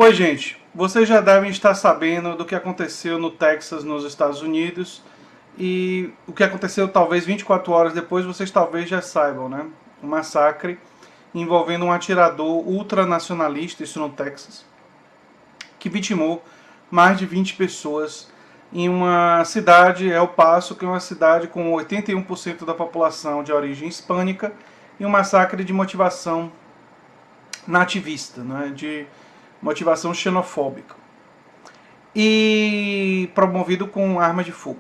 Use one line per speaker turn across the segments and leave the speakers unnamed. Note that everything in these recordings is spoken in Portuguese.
Oi, gente. Vocês já devem estar sabendo do que aconteceu no Texas, nos Estados Unidos, e o que aconteceu talvez 24 horas depois vocês talvez já saibam, né? Um massacre envolvendo um atirador ultranacionalista, isso no Texas, que vitimou mais de 20 pessoas em uma cidade, El Paso, que é uma cidade com 81% da população de origem hispânica, e um massacre de motivação nativista, né? De motivação xenofóbica, e promovido com arma de fogo.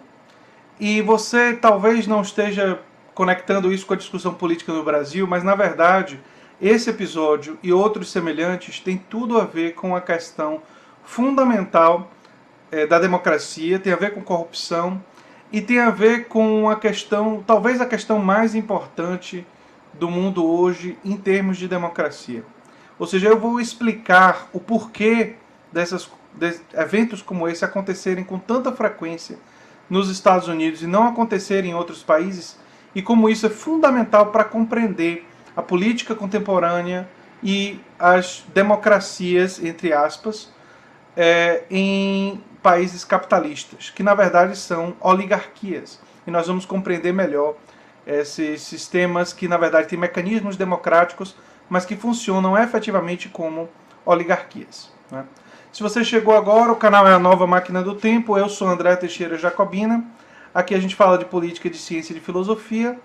E você talvez não esteja conectando isso com a discussão política no Brasil, mas na verdade esse episódio e outros semelhantes têm tudo a ver com a questão fundamental da democracia, tem a ver com corrupção e tem a ver com a questão, talvez a questão mais importante do mundo hoje em termos de democracia. Ou seja, eu vou explicar o porquê de eventos como esse acontecerem com tanta frequência nos Estados Unidos e não acontecerem em outros países, e como isso é fundamental para compreender a política contemporânea e as democracias, entre aspas, em países capitalistas, que na verdade são oligarquias. E nós vamos compreender melhor esses sistemas que na verdade têm mecanismos democráticos, mas que funcionam efetivamente como oligarquias, né? Se você chegou agora, o canal é a Nova Máquina do Tempo, eu sou André Teixeira Jacobina, aqui a gente fala de política, de ciência e de filosofia.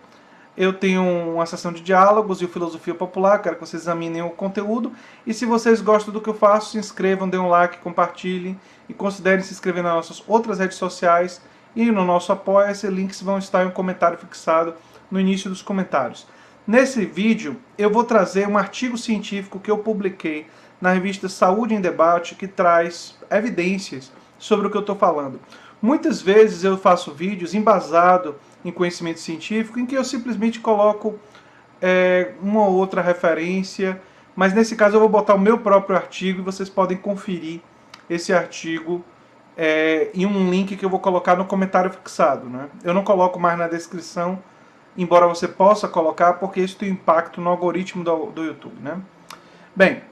Eu tenho uma sessão de diálogos e o Filosofia Popular, quero que vocês examinem o conteúdo. E se vocês gostam do que eu faço, se inscrevam, dêem um like, compartilhem e considerem se inscrever nas nossas outras redes sociais e no nosso Apoia-se. Links vão estar em um comentário fixado no início dos comentários. Nesse vídeo, eu vou trazer um artigo científico que eu publiquei na revista Saúde em Debate, que traz evidências sobre o que eu estou falando. Muitas vezes eu faço vídeos embasado em conhecimento científico, em que eu simplesmente coloco uma ou outra referência, mas nesse caso eu vou botar o meu próprio artigo e vocês podem conferir esse artigo em um link que eu vou colocar no comentário fixado, né? Eu não coloco mais na descrição, embora você possa colocar, porque isso tem impacto no algoritmo do YouTube, né? Bem,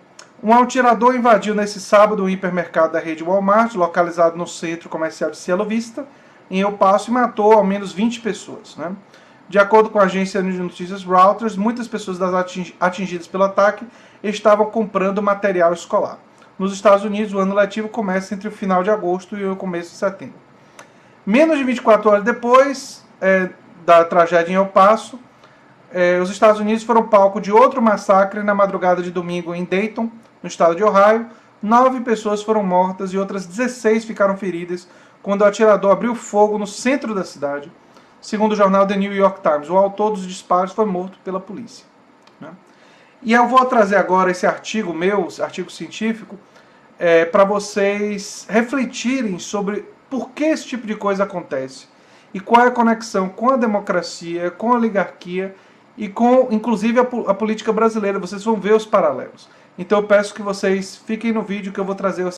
um atirador invadiu nesse sábado o hipermercado da rede Walmart, localizado no centro comercial de Cielo Vista, em El Paso, e matou ao menos 20 pessoas, né? De acordo com a agência de notícias Reuters, muitas pessoas atingidas pelo ataque estavam comprando material escolar. Nos Estados Unidos, o ano letivo começa entre o final de agosto e o começo de setembro. Menos de 24 horas depois da tragédia em El Paso, os Estados Unidos foram palco de outro massacre na madrugada de domingo em Dayton, no estado de Ohio. 9 pessoas foram mortas e outras 16 ficaram feridas quando o atirador abriu fogo no centro da cidade. Segundo o jornal The New York Times, o autor dos disparos foi morto pela polícia, né? E eu vou trazer agora esse artigo meu, artigo científico, para vocês refletirem sobre por que esse tipo de coisa acontece e qual é a conexão com a democracia, com a oligarquia e com, inclusive, a política brasileira. Vocês vão ver os paralelos. Então eu peço que vocês fiquem no vídeo que eu vou trazer.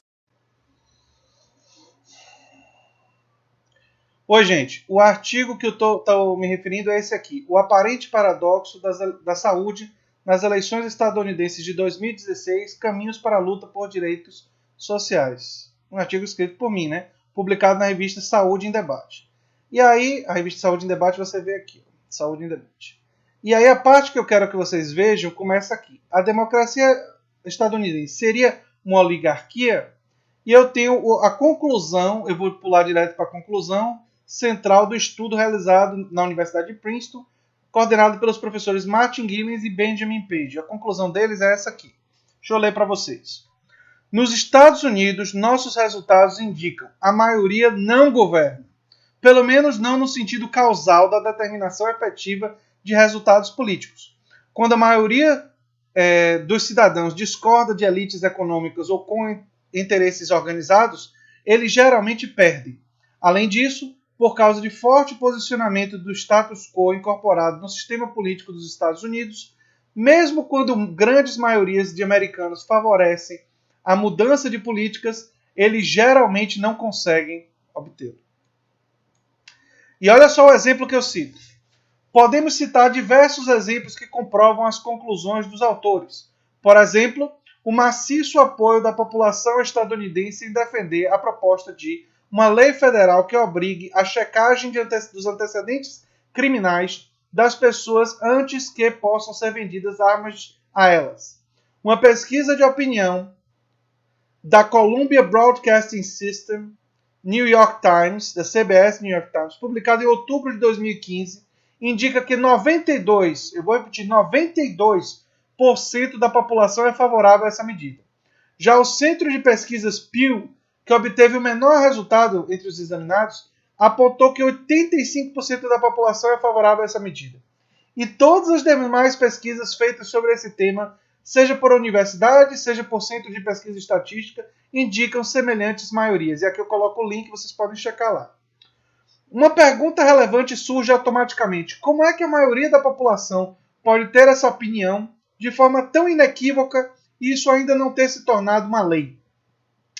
Oi, gente. O artigo que eu estou me referindo é esse aqui. O aparente paradoxo da saúde nas eleições estadunidenses de 2016, caminhos para a luta por direitos sociais. Um artigo escrito por mim, né? Publicado na revista Saúde em Debate. E aí, a revista Saúde em Debate, você vê aqui. Saúde em Debate. E aí a parte que eu quero que vocês vejam começa aqui. A democracia estadunidense seria uma oligarquia? E eu tenho a conclusão, eu vou pular direto para a conclusão central do estudo realizado na Universidade de Princeton, coordenado pelos professores Martin Gillens e Benjamin Page. A conclusão deles é essa aqui. Deixa eu ler para vocês. Nos Estados Unidos, nossos resultados indicam a maioria não governa, pelo menos não no sentido causal da determinação efetiva de resultados políticos. Quando a maioria dos cidadãos discorda de elites econômicas ou com interesses organizados, eles geralmente perdem. Além disso, por causa de forte posicionamento do status quo incorporado no sistema político dos Estados Unidos, mesmo quando grandes maiorias de americanos favorecem a mudança de políticas, eles geralmente não conseguem obtê-lo. E olha só o exemplo que eu cito. Podemos citar diversos exemplos que comprovam as conclusões dos autores. Por exemplo, o maciço apoio da população estadunidense em defender a proposta de uma lei federal que obrigue a checagem dos antecedentes criminais das pessoas antes que possam ser vendidas armas a elas. Uma pesquisa de opinião da Columbia Broadcasting System, New York Times, da CBS New York Times, publicada em outubro de 2015, indica que 92% da população é favorável a essa medida. Já o Centro de Pesquisas Pew, que obteve o menor resultado entre os examinados, apontou que 85% da população é favorável a essa medida. E todas as demais pesquisas feitas sobre esse tema, seja por universidade, seja por centro de pesquisa estatística, indicam semelhantes maiorias. E aqui eu coloco o link, vocês podem checar lá. Uma pergunta relevante surge automaticamente. Como é que a maioria da população pode ter essa opinião de forma tão inequívoca e isso ainda não ter se tornado uma lei?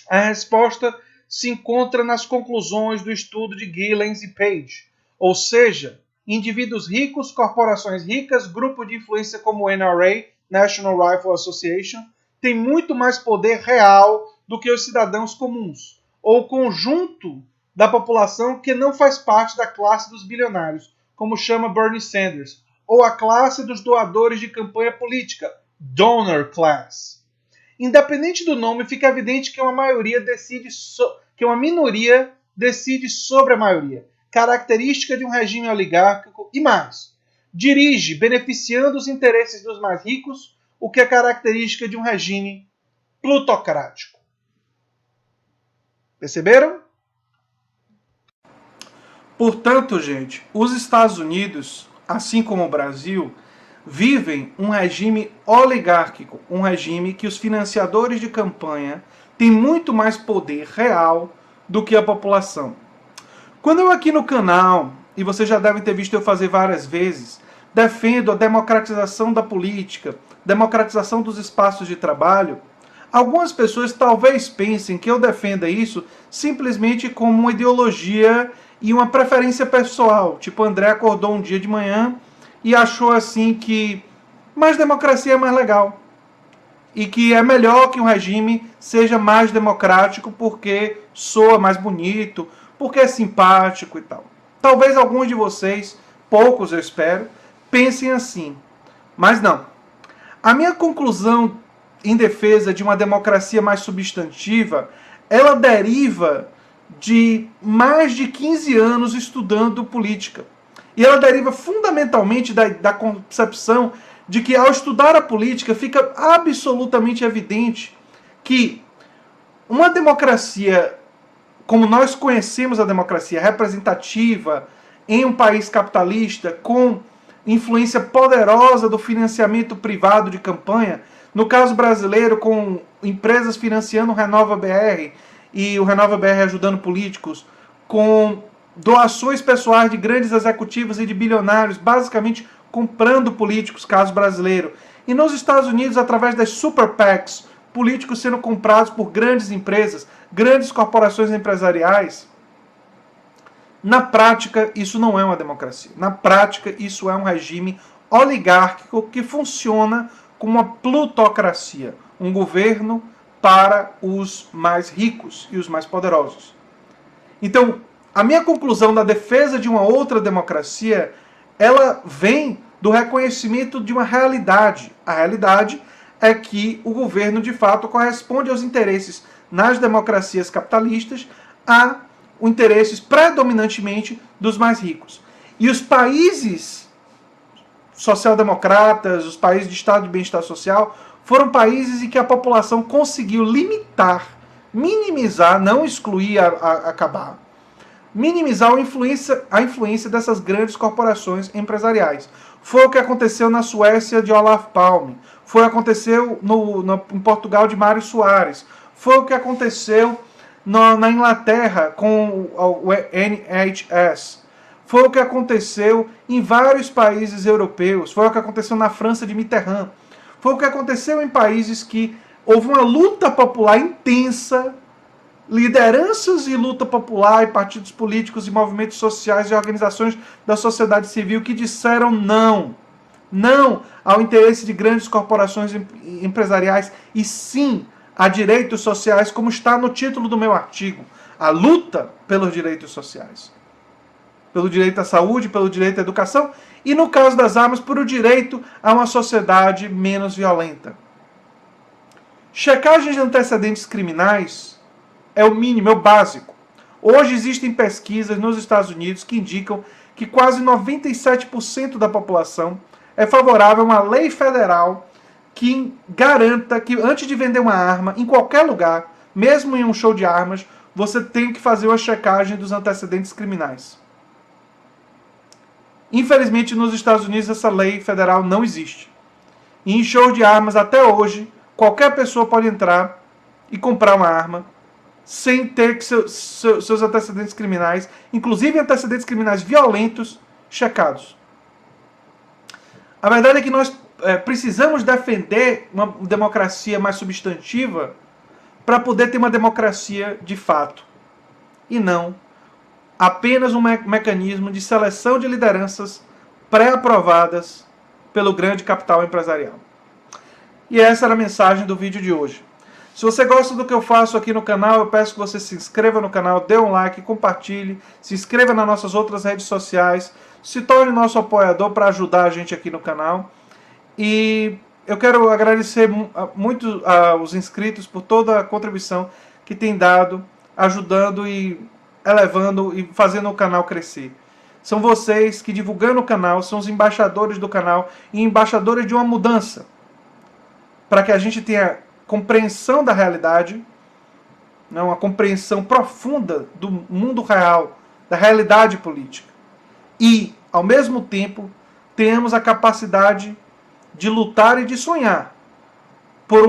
A resposta se encontra nas conclusões do estudo de Gillens e Page, ou seja, indivíduos ricos, corporações ricas, grupo de influência como o NRA, National Rifle Association, têm muito mais poder real do que os cidadãos comuns, ou o conjunto da população que não faz parte da classe dos bilionários, como chama Bernie Sanders, ou a classe dos doadores de campanha política, donor class. Independente do nome, fica evidente que uma minoria decide sobre a maioria, característica de um regime oligárquico e mais, dirige beneficiando os interesses dos mais ricos, o que é característica de um regime plutocrático. Perceberam? Portanto, gente, os Estados Unidos, assim como o Brasil, vivem um regime oligárquico, um regime que os financiadores de campanha têm muito mais poder real do que a população. Quando eu aqui no canal, e vocês já devem ter visto eu fazer várias vezes, defendo a democratização da política, democratização dos espaços de trabalho, algumas pessoas talvez pensem que eu defenda isso simplesmente como uma ideologia e uma preferência pessoal. Tipo, o André acordou um dia de manhã e achou assim que mais democracia é mais legal. E que é melhor que um regime seja mais democrático porque soa mais bonito, porque é simpático e tal. Talvez alguns de vocês, poucos eu espero, pensem assim. Mas não. A minha conclusão em defesa de uma democracia mais substantiva, ela deriva de mais de 15 anos estudando política. E ela deriva fundamentalmente da concepção de que ao estudar a política fica absolutamente evidente que uma democracia, como nós conhecemos a democracia representativa em um país capitalista, com influência poderosa do financiamento privado de campanha, no caso brasileiro, com empresas financiando o Renova BR e o Renova BR ajudando políticos, com doações pessoais de grandes executivos e de bilionários, basicamente comprando políticos, caso brasileiro. E nos Estados Unidos, através das super PACs, políticos sendo comprados por grandes empresas, grandes corporações empresariais. Na prática, isso não é uma democracia. Na prática, isso é um regime oligárquico que funciona como uma plutocracia, um governo para os mais ricos e os mais poderosos. Então, a minha conclusão da defesa de uma outra democracia, ela vem do reconhecimento de uma realidade. A realidade é que o governo, de fato, corresponde aos interesses nas democracias capitalistas a interesses predominantemente dos mais ricos. E os países social-democratas, os países de estado de bem-estar social, foram países em que a população conseguiu limitar, minimizar, não excluir, acabar, minimizar a influência dessas grandes corporações empresariais. Foi o que aconteceu na Suécia de Olof Palme, foi o que aconteceu em Portugal de Mário Soares, foi o que aconteceu na Inglaterra com o NHS, foi o que aconteceu em vários países europeus, foi o que aconteceu na França de Mitterrand, foi o que aconteceu em países que houve uma luta popular intensa, lideranças de luta popular e partidos políticos e movimentos sociais e organizações da sociedade civil que disseram não. não ao interesse de grandes corporações empresariais, e sim a direitos sociais, como está no título do meu artigo. A luta pelos direitos sociais. Pelo direito à saúde, pelo direito à educação e, no caso das armas, por o direito a uma sociedade menos violenta. Checagem de antecedentes criminais é o mínimo, é o básico. Hoje existem pesquisas nos Estados Unidos que indicam que quase 97% da população é favorável a uma lei federal que garanta que antes de vender uma arma em qualquer lugar, mesmo em um show de armas, você tem que fazer uma checagem dos antecedentes criminais. Infelizmente, nos Estados Unidos, essa lei federal não existe. E em show de armas, até hoje, qualquer pessoa pode entrar e comprar uma arma sem ter que seus antecedentes criminais, inclusive antecedentes criminais violentos, checados. A verdade é que nós precisamos defender uma democracia mais substantiva para poder ter uma democracia de fato. E não apenas um mecanismo de seleção de lideranças pré-aprovadas pelo grande capital empresarial. E essa era a mensagem do vídeo de hoje. Se você gosta do que eu faço aqui no canal, eu peço que você se inscreva no canal, dê um like, compartilhe, se inscreva nas nossas outras redes sociais, se torne nosso apoiador para ajudar a gente aqui no canal. E eu quero agradecer muito aos inscritos por toda a contribuição que tem dado, ajudando e elevando e fazendo o canal crescer. São vocês que, divulgando o canal, são os embaixadores do canal e embaixadores de uma mudança, para que a gente tenha compreensão da realidade, uma compreensão profunda do mundo real, da realidade política. E, ao mesmo tempo, tenhamos a capacidade de lutar e de sonhar por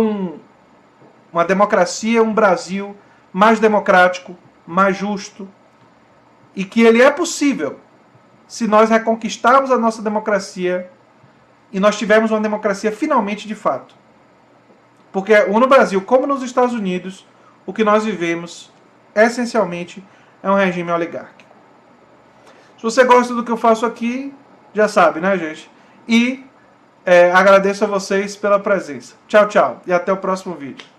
uma democracia, um Brasil mais democrático, mais justo, e que ele é possível se nós reconquistarmos a nossa democracia e nós tivermos uma democracia finalmente de fato. Porque no Brasil, como nos Estados Unidos, o que nós vivemos, essencialmente, é um regime oligárquico. Se você gosta do que eu faço aqui, já sabe, né, gente? E agradeço a vocês pela presença. Tchau, tchau. E até o próximo vídeo.